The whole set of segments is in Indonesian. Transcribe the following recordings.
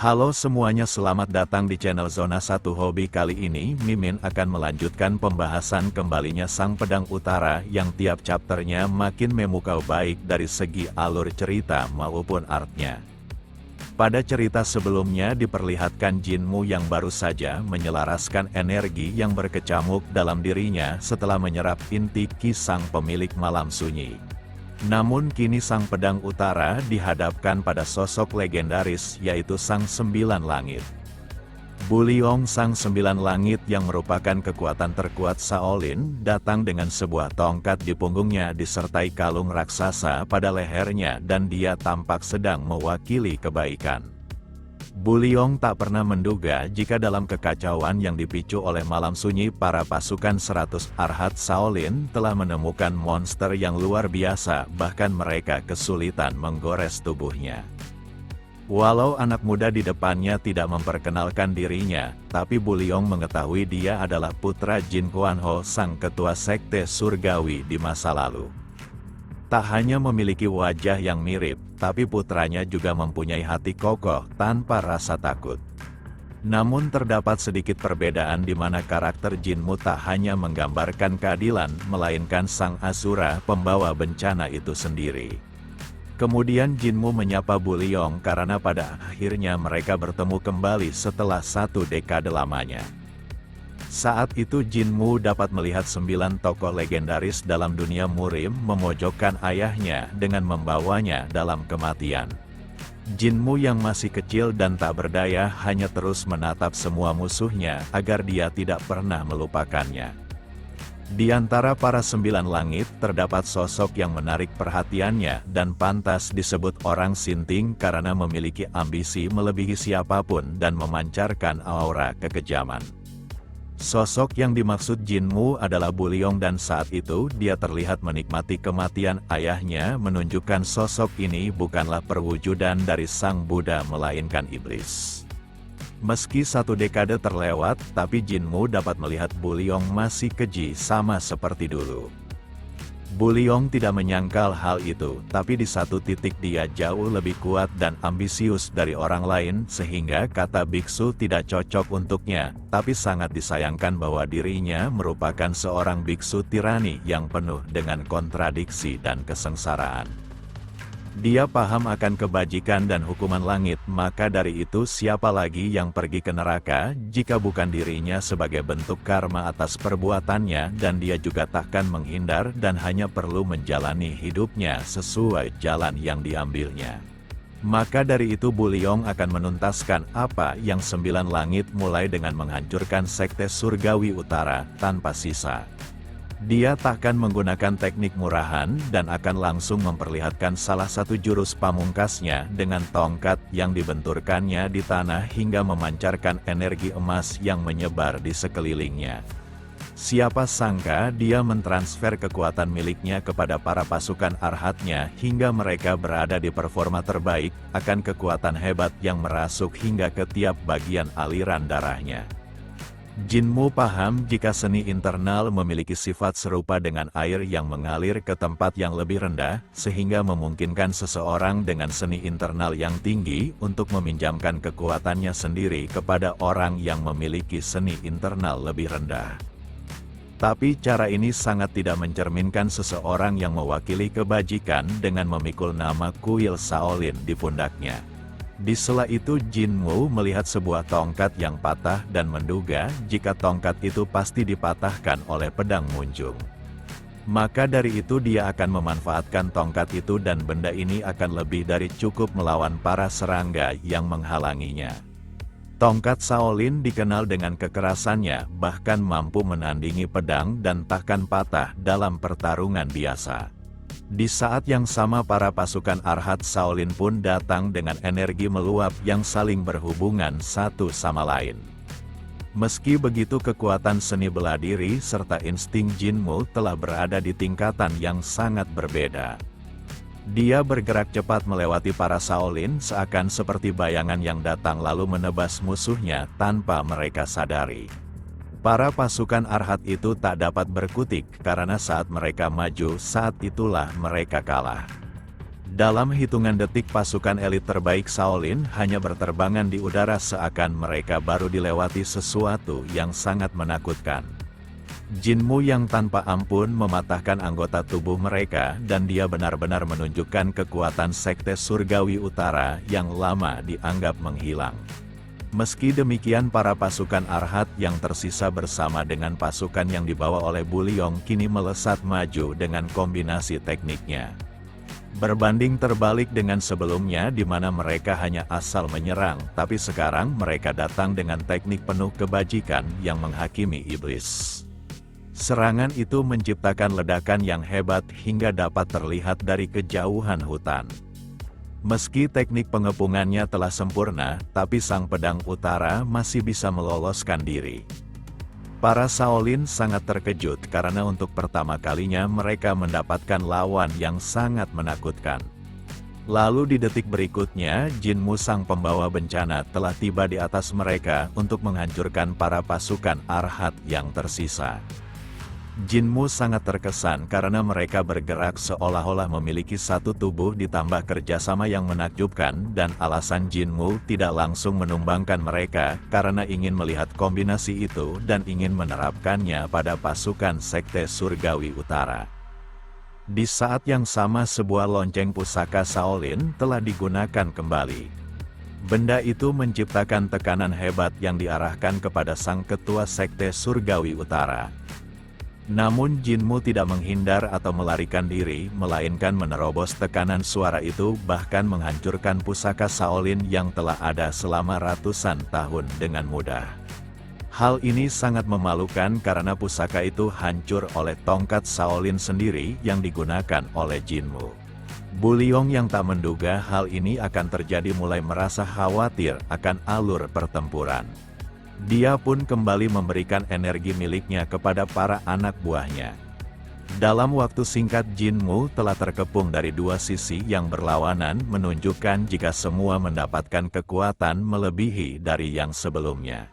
Halo semuanya, selamat datang di channel Zona 1 Hobi. Kali ini Mimin akan melanjutkan pembahasan kembalinya Sang Pedang Utara yang tiap chapternya makin memukau baik dari segi alur cerita maupun artnya. Pada cerita sebelumnya diperlihatkan Jinmu yang baru saja menyelaraskan energi yang berkecamuk dalam dirinya setelah menyerap inti ki sang pemilik malam sunyi. Namun kini Sang Pedang Utara dihadapkan pada sosok legendaris yaitu Sang Sembilan Langit. Buliong Sang Sembilan Langit yang merupakan kekuatan terkuat Shaolin datang dengan sebuah tongkat di punggungnya disertai kalung raksasa pada lehernya dan dia tampak sedang mewakili kebaikan. Buliong tak pernah menduga jika dalam kekacauan yang dipicu oleh malam sunyi para pasukan 100 Arhat Shaolin telah menemukan monster yang luar biasa, bahkan mereka kesulitan menggores tubuhnya. Walau anak muda di depannya tidak memperkenalkan dirinya, tapi Buliong mengetahui dia adalah putra Jin Kuanho, sang ketua sekte surgawi di masa lalu. Tak hanya memiliki wajah yang mirip, tapi putranya juga mempunyai hati kokoh tanpa rasa takut. Namun terdapat sedikit perbedaan di mana karakter Jinmu tak hanya menggambarkan keadilan, melainkan sang Asura pembawa bencana itu sendiri. Kemudian Jinmu menyapa Buliong karena pada akhirnya mereka bertemu kembali setelah 1 dekade lamanya. Saat itu Jinmu dapat melihat 9 tokoh legendaris dalam dunia murim memojokkan ayahnya dengan membawanya dalam kematian. Jinmu yang masih kecil dan tak berdaya hanya terus menatap semua musuhnya agar dia tidak pernah melupakannya. Di antara para 9 langit terdapat sosok yang menarik perhatiannya dan pantas disebut orang sinting karena memiliki ambisi melebihi siapapun dan memancarkan aura kekejaman. Sosok yang dimaksud Jinmu adalah Buliong dan saat itu dia terlihat menikmati kematian ayahnya, menunjukkan sosok ini bukanlah perwujudan dari sang Buddha melainkan iblis. Meski 1 dekade terlewat, tapi Jinmu dapat melihat Buliong masih keji sama seperti dulu. Buliong tidak menyangkal hal itu, tapi di satu titik dia jauh lebih kuat dan ambisius dari orang lain sehingga kata biksu tidak cocok untuknya, tapi sangat disayangkan bahwa dirinya merupakan seorang biksu tirani yang penuh dengan kontradiksi dan kesengsaraan. Dia paham akan kebajikan dan hukuman langit, maka dari itu siapa lagi yang pergi ke neraka jika bukan dirinya sebagai bentuk karma atas perbuatannya, dan dia juga takkan menghindar dan hanya perlu menjalani hidupnya sesuai jalan yang diambilnya. Maka dari itu Buliong akan menuntaskan apa yang 9 langit mulai dengan menghancurkan sekte surgawi utara tanpa sisa. Dia takkan menggunakan teknik murahan dan akan langsung memperlihatkan salah satu jurus pamungkasnya dengan tongkat yang dibenturkannya di tanah hingga memancarkan energi emas yang menyebar di sekelilingnya. Siapa sangka dia mentransfer kekuatan miliknya kepada para pasukan arhatnya hingga mereka berada di performa terbaik, akan kekuatan hebat yang merasuk hingga ke tiap bagian aliran darahnya. Jinmu paham jika seni internal memiliki sifat serupa dengan air yang mengalir ke tempat yang lebih rendah, sehingga memungkinkan seseorang dengan seni internal yang tinggi untuk meminjamkan kekuatannya sendiri kepada orang yang memiliki seni internal lebih rendah. Tapi cara ini sangat tidak mencerminkan seseorang yang mewakili kebajikan dengan memikul nama kuil Shaolin di pundaknya. Di sela itu Jinmu melihat sebuah tongkat yang patah dan menduga jika tongkat itu pasti dipatahkan oleh pedang Munjung. Maka dari itu dia akan memanfaatkan tongkat itu dan benda ini akan lebih dari cukup melawan para serangga yang menghalanginya. Tongkat Shaolin dikenal dengan kekerasannya, bahkan mampu menandingi pedang dan takkan patah dalam pertarungan biasa. Di saat yang sama para pasukan Arhat Shaolin pun datang dengan energi meluap yang saling berhubungan satu sama lain. Meski begitu kekuatan seni bela diri serta insting Jinmu telah berada di tingkatan yang sangat berbeda. Dia bergerak cepat melewati para Shaolin seakan seperti bayangan yang datang lalu menebas musuhnya tanpa mereka sadari. Para pasukan Arhat itu tak dapat berkutik karena saat mereka maju saat itulah mereka kalah. Dalam hitungan detik pasukan elit terbaik Shaolin hanya berterbangan di udara seakan mereka baru dilewati sesuatu yang sangat menakutkan. Jinmu yang tanpa ampun mematahkan anggota tubuh mereka dan dia benar-benar menunjukkan kekuatan sekte surgawi utara yang lama dianggap menghilang. Meski demikian para pasukan Arhat yang tersisa bersama dengan pasukan yang dibawa oleh Buliong kini melesat maju dengan kombinasi tekniknya. Berbanding terbalik dengan sebelumnya di mana mereka hanya asal menyerang, tapi sekarang mereka datang dengan teknik penuh kebajikan yang menghakimi iblis. Serangan itu menciptakan ledakan yang hebat hingga dapat terlihat dari kejauhan hutan. Meski teknik pengepungannya telah sempurna, tapi sang pedang utara masih bisa meloloskan diri. Para Shaolin sangat terkejut karena untuk pertama kalinya mereka mendapatkan lawan yang sangat menakutkan. Lalu di detik berikutnya, Jinmu sang pembawa bencana telah tiba di atas mereka untuk menghancurkan para pasukan Arhat yang tersisa. Jinmu sangat terkesan karena mereka bergerak seolah-olah memiliki satu tubuh ditambah kerjasama yang menakjubkan dan alasan Jinmu tidak langsung menumbangkan mereka karena ingin melihat kombinasi itu dan ingin menerapkannya pada pasukan sekte surgawi utara. Di saat yang sama sebuah lonceng pusaka Shaolin telah digunakan kembali. Benda itu menciptakan tekanan hebat yang diarahkan kepada sang ketua sekte surgawi utara. Namun Jinmu tidak menghindar atau melarikan diri, melainkan menerobos tekanan suara itu bahkan menghancurkan pusaka Shaolin yang telah ada selama ratusan tahun dengan mudah. Hal ini sangat memalukan karena pusaka itu hancur oleh tongkat Shaolin sendiri yang digunakan oleh Jinmu. Buliong yang tak menduga hal ini akan terjadi mulai merasa khawatir akan alur pertempuran. Dia pun kembali memberikan energi miliknya kepada para anak buahnya. Dalam waktu singkat Jinmu telah terkepung dari dua sisi yang berlawanan menunjukkan jika semua mendapatkan kekuatan melebihi dari yang sebelumnya.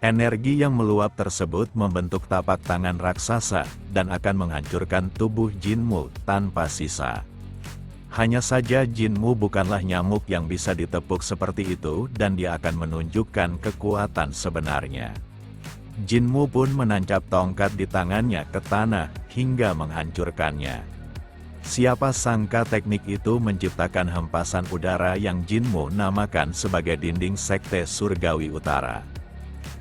Energi yang meluap tersebut membentuk tapak tangan raksasa dan akan menghancurkan tubuh Jinmu tanpa sisa. Hanya saja Jinmu bukanlah nyamuk yang bisa ditepuk seperti itu dan dia akan menunjukkan kekuatan sebenarnya. Jinmu pun menancap tongkat di tangannya ke tanah hingga menghancurkannya. Siapa sangka teknik itu menciptakan hempasan udara yang Jinmu namakan sebagai dinding sekte surgawi utara.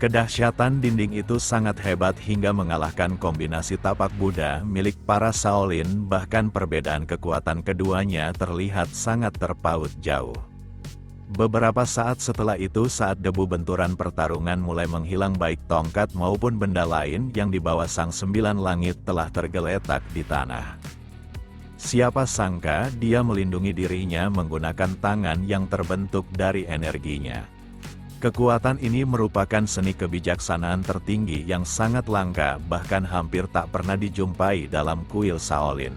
Kedahsyatan dinding itu sangat hebat hingga mengalahkan kombinasi tapak Buddha milik para Shaolin, bahkan perbedaan kekuatan keduanya terlihat sangat terpaut jauh. Beberapa saat setelah itu saat debu benturan pertarungan mulai menghilang baik tongkat maupun benda lain yang dibawa sang sembilan langit telah tergeletak di tanah. Siapa sangka dia melindungi dirinya menggunakan tangan yang terbentuk dari energinya. Kekuatan ini merupakan seni kebijaksanaan tertinggi yang sangat langka bahkan hampir tak pernah dijumpai dalam kuil Shaolin.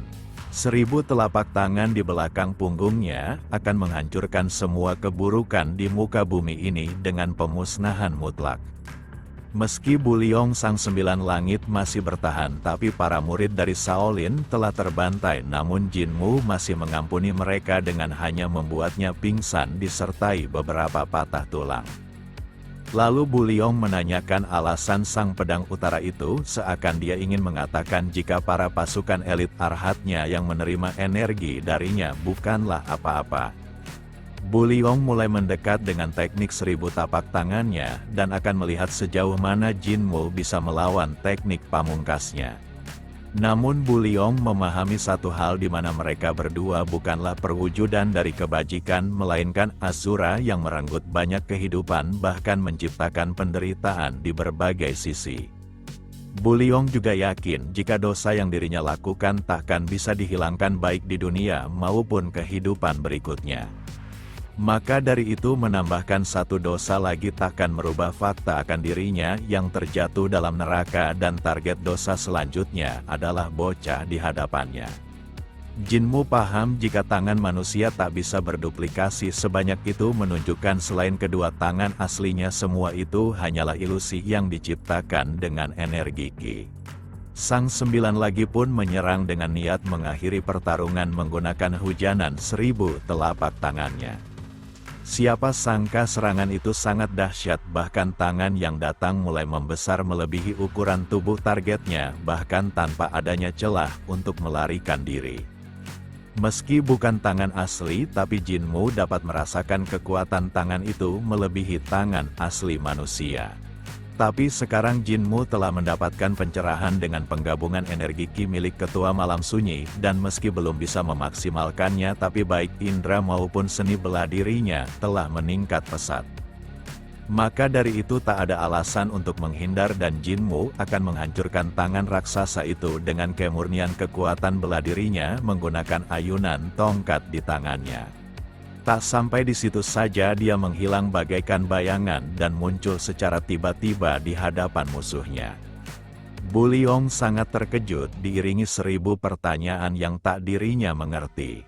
1000 telapak tangan di belakang punggungnya akan menghancurkan semua keburukan di muka bumi ini dengan pemusnahan mutlak. Meski Buliong sang sembilan langit masih bertahan tapi para murid dari Shaolin telah terbantai namun Jinmu masih mengampuni mereka dengan hanya membuatnya pingsan disertai beberapa patah tulang. Lalu Buliong menanyakan alasan sang pedang utara itu seakan dia ingin mengatakan jika para pasukan elit Arhatnya yang menerima energi darinya bukanlah apa-apa. Buliong mulai mendekat dengan teknik 1000 tapak tangannya dan akan melihat sejauh mana Jinmu bisa melawan teknik pamungkasnya. Namun Buliong memahami satu hal di mana mereka berdua bukanlah perwujudan dari kebajikan melainkan Asura yang merenggut banyak kehidupan bahkan menciptakan penderitaan di berbagai sisi. Buliong juga yakin jika dosa yang dirinya lakukan takkan bisa dihilangkan baik di dunia maupun kehidupan berikutnya. Maka dari itu menambahkan satu dosa lagi takkan merubah fakta akan dirinya yang terjatuh dalam neraka dan target dosa selanjutnya adalah bocah di hadapannya. Jinmu paham jika tangan manusia tak bisa berduplikasi sebanyak itu menunjukkan selain kedua tangan aslinya semua itu hanyalah ilusi yang diciptakan dengan energi Ki. Sang Sembilan lagi pun menyerang dengan niat mengakhiri pertarungan menggunakan hujanan 1000 telapak tangannya. Siapa sangka serangan itu sangat dahsyat, bahkan tangan yang datang mulai membesar melebihi ukuran tubuh targetnya, bahkan tanpa adanya celah untuk melarikan diri. Meski bukan tangan asli, tapi Jinmu dapat merasakan kekuatan tangan itu melebihi tangan asli manusia. Tapi sekarang Jinmu telah mendapatkan pencerahan dengan penggabungan energi ki milik Ketua Malam Sunyi, dan meski belum bisa memaksimalkannya, tapi baik indera maupun seni bela dirinya telah meningkat pesat. Maka dari itu tak ada alasan untuk menghindar dan Jinmu akan menghancurkan tangan raksasa itu dengan kemurnian kekuatan bela dirinya menggunakan ayunan tongkat di tangannya. Tak sampai di situ saja, dia menghilang bagaikan bayangan dan muncul secara tiba-tiba di hadapan musuhnya. Bu Liong sangat terkejut diiringi 1000 pertanyaan yang tak dirinya mengerti.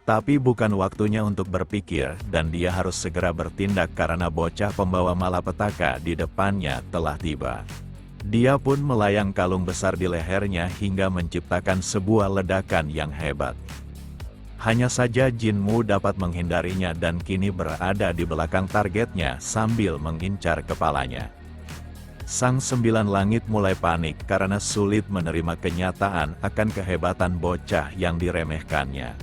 Tapi bukan waktunya untuk berpikir, dan dia harus segera bertindak karena bocah pembawa malapetaka di depannya telah tiba. Dia pun melayang kalung besar di lehernya hingga menciptakan sebuah ledakan yang hebat. Hanya saja Jinmu dapat menghindarinya dan kini berada di belakang targetnya sambil mengincar kepalanya. Sang Sembilan Langit mulai panik karena sulit menerima kenyataan akan kehebatan bocah yang diremehkannya.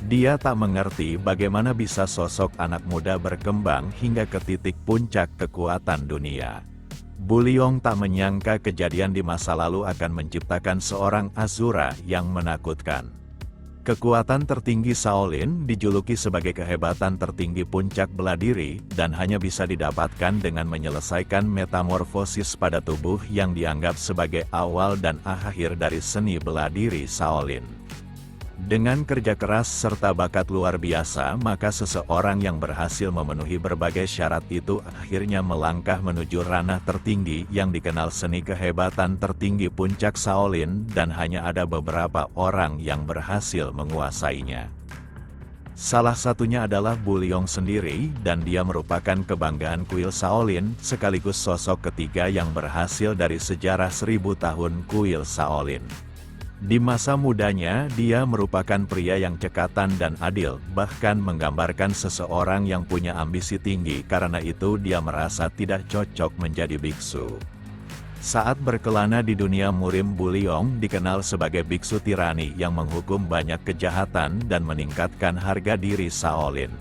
Dia tak mengerti bagaimana bisa sosok anak muda berkembang hingga ke titik puncak kekuatan dunia. Bu Liong tak menyangka kejadian di masa lalu akan menciptakan seorang Azura yang menakutkan. Kekuatan tertinggi Shaolin dijuluki sebagai kehebatan tertinggi puncak bela diri, dan hanya bisa didapatkan dengan menyelesaikan metamorfosis pada tubuh yang dianggap sebagai awal dan akhir dari seni bela diri Shaolin. Dengan kerja keras serta bakat luar biasa, maka seseorang yang berhasil memenuhi berbagai syarat itu akhirnya melangkah menuju ranah tertinggi yang dikenal seni kehebatan tertinggi puncak Shaolin, dan hanya ada beberapa orang yang berhasil menguasainya. Salah satunya adalah Bu Liong sendiri, dan dia merupakan kebanggaan kuil Shaolin, sekaligus sosok ketiga yang berhasil dari sejarah 1000 tahun kuil Shaolin. Di masa mudanya, dia merupakan pria yang cekatan dan adil, bahkan menggambarkan seseorang yang punya ambisi tinggi. Karena itu dia merasa tidak cocok menjadi biksu. Saat berkelana di dunia murim, Bu Liong dikenal sebagai biksu tirani yang menghukum banyak kejahatan dan meningkatkan harga diri Shaolin.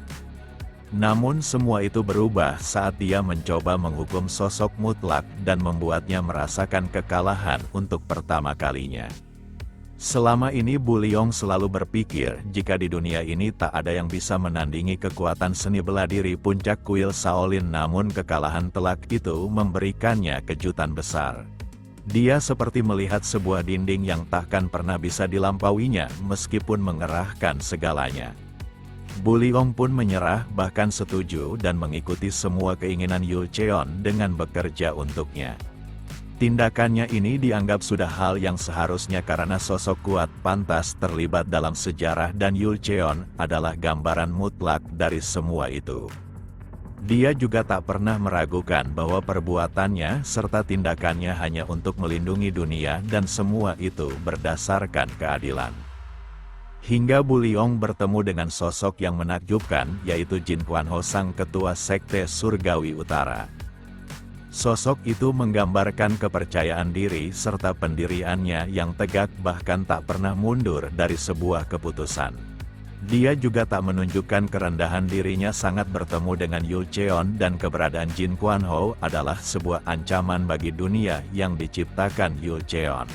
Namun semua itu berubah saat dia mencoba menghukum sosok mutlak dan membuatnya merasakan kekalahan untuk pertama kalinya. Selama ini Bu Liong selalu berpikir, jika di dunia ini tak ada yang bisa menandingi kekuatan seni bela diri puncak kuil Shaolin, namun kekalahan telak itu memberikannya kejutan besar. Dia seperti melihat sebuah dinding yang takkan pernah bisa dilampauinya, meskipun mengerahkan segalanya. Bu Liong pun menyerah, bahkan setuju dan mengikuti semua keinginan Yul Cheon dengan bekerja untuknya. Tindakannya ini dianggap sudah hal yang seharusnya karena sosok kuat pantas terlibat dalam sejarah, dan Yul Cheon adalah gambaran mutlak dari semua itu. Dia juga tak pernah meragukan bahwa perbuatannya serta tindakannya hanya untuk melindungi dunia, dan semua itu berdasarkan keadilan. Hingga Bu Liong bertemu dengan sosok yang menakjubkan, yaitu Jin Quanho, sang ketua sekte Surgawi Utara. Sosok itu menggambarkan kepercayaan diri serta pendiriannya yang tegak, bahkan tak pernah mundur dari sebuah keputusan. Dia juga tak menunjukkan kerendahan dirinya. Sangat bertemu dengan Yul Cheon, dan keberadaan Jin Quanho adalah sebuah ancaman bagi dunia yang diciptakan Yul Cheon.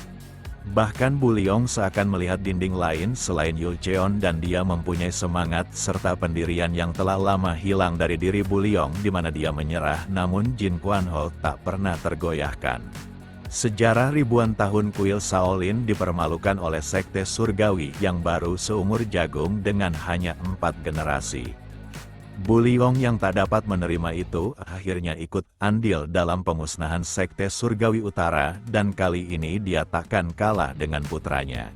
Bahkan Bu Liong seakan melihat dinding lain selain Yul Cheon, dan dia mempunyai semangat serta pendirian yang telah lama hilang dari diri Bu Liong, di mana dia menyerah, namun Jin Quanho tak pernah tergoyahkan. Sejarah ribuan tahun kuil Shaolin dipermalukan oleh sekte surgawi yang baru seumur jagung dengan hanya 4 generasi. Bu Liong yang tak dapat menerima itu, akhirnya ikut andil dalam pemusnahan sekte Surgawi Utara, dan kali ini dia takkan kalah dengan putranya.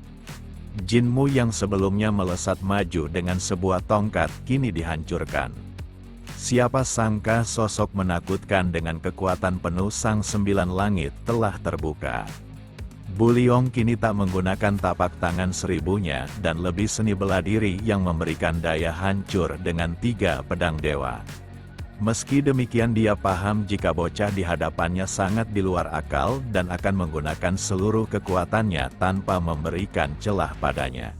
Jinmu yang sebelumnya melesat maju dengan sebuah tongkat, kini dihancurkan. Siapa sangka sosok menakutkan dengan kekuatan penuh Sang Sembilan Langit telah terbuka. Buliong kini tak menggunakan tapak tangan seribunya dan lebih seni bela diri yang memberikan daya hancur dengan 3 pedang dewa. Meski demikian dia paham jika bocah di hadapannya sangat di luar akal dan akan menggunakan seluruh kekuatannya tanpa memberikan celah padanya.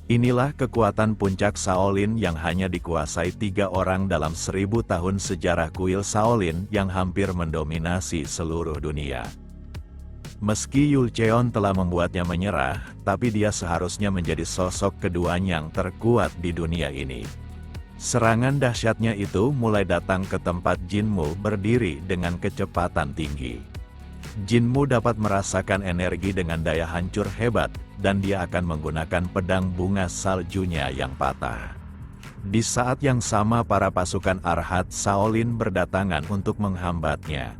Inilah kekuatan puncak Shaolin yang hanya dikuasai 3 orang dalam 1000 tahun sejarah kuil Shaolin yang hampir mendominasi seluruh dunia. Meski Yulcheon telah membuatnya menyerah, tapi dia seharusnya menjadi sosok kedua yang terkuat di dunia ini. Serangan dahsyatnya itu mulai datang ke tempat Jinmu berdiri dengan kecepatan tinggi. Jinmu dapat merasakan energi dengan daya hancur hebat, dan dia akan menggunakan pedang bunga saljunya yang patah. Di saat yang sama para pasukan Arhat Shaolin berdatangan untuk menghambatnya.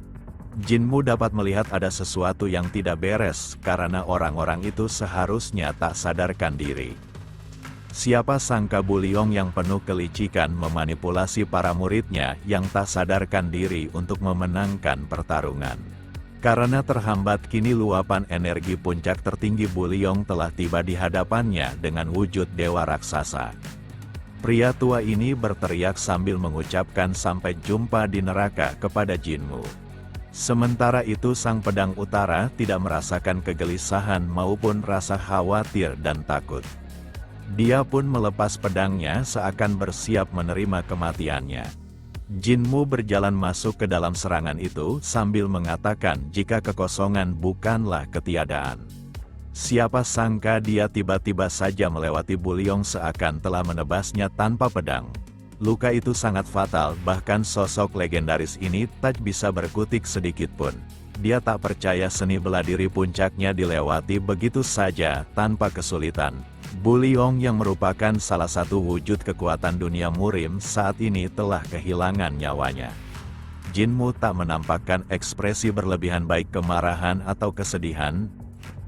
Jinmu dapat melihat ada sesuatu yang tidak beres karena orang-orang itu seharusnya tak sadarkan diri. Siapa sangka Buliong yang penuh kelicikan memanipulasi para muridnya yang tak sadarkan diri untuk memenangkan pertarungan. Karena terhambat kini luapan energi puncak tertinggi Buliong telah tiba di hadapannya dengan wujud dewa raksasa. Pria tua ini berteriak sambil mengucapkan sampai jumpa di neraka kepada Jinmu. Sementara itu sang pedang utara tidak merasakan kegelisahan maupun rasa khawatir dan takut. Dia pun melepas pedangnya seakan bersiap menerima kematiannya. Jinmu berjalan masuk ke dalam serangan itu sambil mengatakan jika kekosongan bukanlah ketiadaan. Siapa sangka dia tiba-tiba saja melewati Buliong seakan telah menebasnya tanpa pedang. Luka itu sangat fatal, bahkan sosok legendaris ini tak bisa berkutik sedikit pun. Dia tak percaya seni bela diri puncaknya dilewati begitu saja tanpa kesulitan. Buliong yang merupakan salah satu wujud kekuatan dunia murim saat ini telah kehilangan nyawanya. Jinmu tak menampakkan ekspresi berlebihan baik kemarahan atau kesedihan.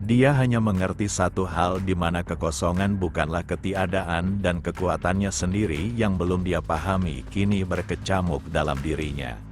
Dia hanya mengerti satu hal di mana kekosongan bukanlah ketiadaan dan kekuatannya sendiri yang belum dia pahami kini berkecamuk dalam dirinya.